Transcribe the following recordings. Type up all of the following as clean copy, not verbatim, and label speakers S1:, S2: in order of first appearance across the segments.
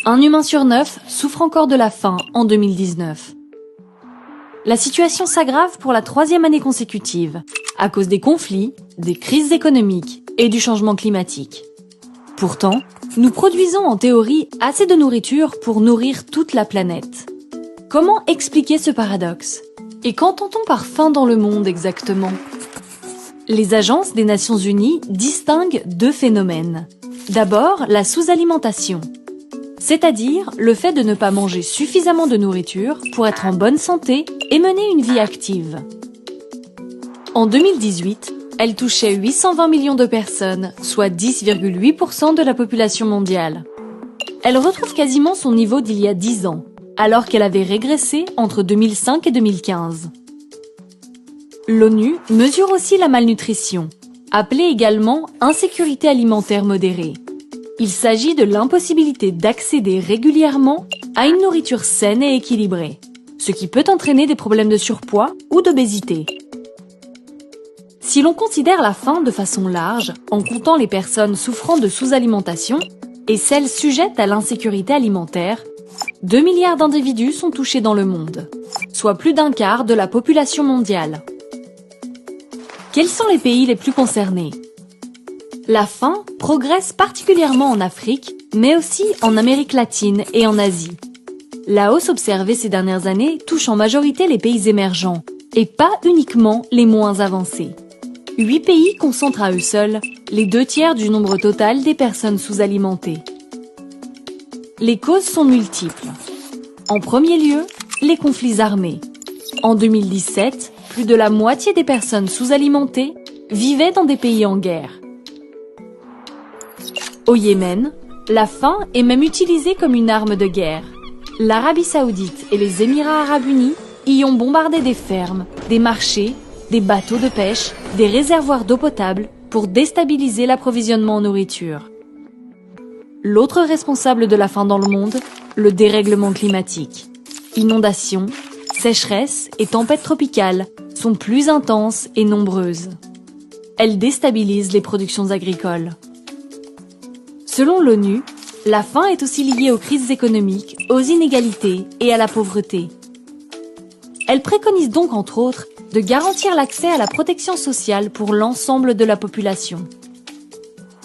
S1: Un humain sur 9 souffre encore de la faim en 2019. La situation s'aggrave pour la 3e année consécutive, à cause des conflits, des crises économiques et du changement climatique. Pourtant, nous produisons en théorie assez de nourriture pour nourrir toute la planète. Comment expliquer ce paradoxe? Et qu'entend-on par faim dans le monde exactement? Les agences des Nations Unies distinguent 2 phénomènes. D'abord, la sous-alimentation, c'est-à-dire le fait de ne pas manger suffisamment de nourriture pour être en bonne santé et mener une vie active. En 2018, elle touchait 820 millions de personnes, soit 10,8% de la population mondiale. Elle retrouve quasiment son niveau d'il y a 10 ans, alors qu'elle avait régressé entre 2005 et 2015. L'ONU mesure aussi la malnutrition, appelée également insécurité alimentaire modérée. Il s'agit de l'impossibilité d'accéder régulièrement à une nourriture saine et équilibrée, ce qui peut entraîner des problèmes de surpoids ou d'obésité. Si l'on considère la faim de façon large, en comptant les personnes souffrant de sous-alimentation et celles sujettes à l'insécurité alimentaire, 2 milliards d'individus sont touchés dans le monde, soit plus d'un quart de la population mondiale. Quels sont les pays les plus concernés? La faim progresse particulièrement en Afrique, mais aussi en Amérique latine et en Asie. La hausse observée ces dernières années touche en majorité les pays émergents, et pas uniquement les moins avancés. 8 pays concentrent à eux seuls les 2 tiers du nombre total des personnes sous-alimentées. Les causes sont multiples. En premier lieu, les conflits armés. En 2017, plus de la moitié des personnes sous-alimentées vivaient dans des pays en guerre. Au Yémen, la faim est même utilisée comme une arme de guerre. L'Arabie Saoudite et les Émirats Arabes Unis y ont bombardé des fermes, des marchés, des bateaux de pêche, des réservoirs d'eau potable pour déstabiliser l'approvisionnement en nourriture. L'autre responsable de la faim dans le monde, le dérèglement climatique. Inondations, sécheresses et tempêtes tropicales sont plus intenses et nombreuses. Elles déstabilisent les productions agricoles. Selon l'ONU, la faim est aussi liée aux crises économiques, aux inégalités et à la pauvreté. Elle préconise donc entre autres de garantir l'accès à la protection sociale pour l'ensemble de la population.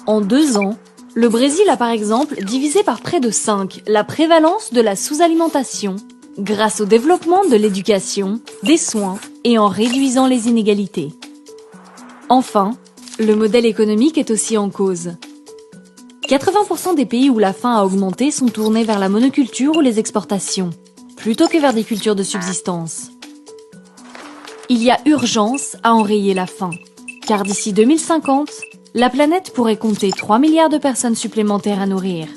S1: En 2 ans, le Brésil a par exemple divisé par près de 5 la prévalence de la sous-alimentation grâce au développement de l'éducation, des soins et en réduisant les inégalités. Enfin, le modèle économique est aussi en cause. 80% des pays où la faim a augmenté sont tournés vers la monoculture ou les exportations, plutôt que vers des cultures de subsistance. Il y a urgence à enrayer la faim, car d'ici 2050, la planète pourrait compter 3 milliards de personnes supplémentaires à nourrir.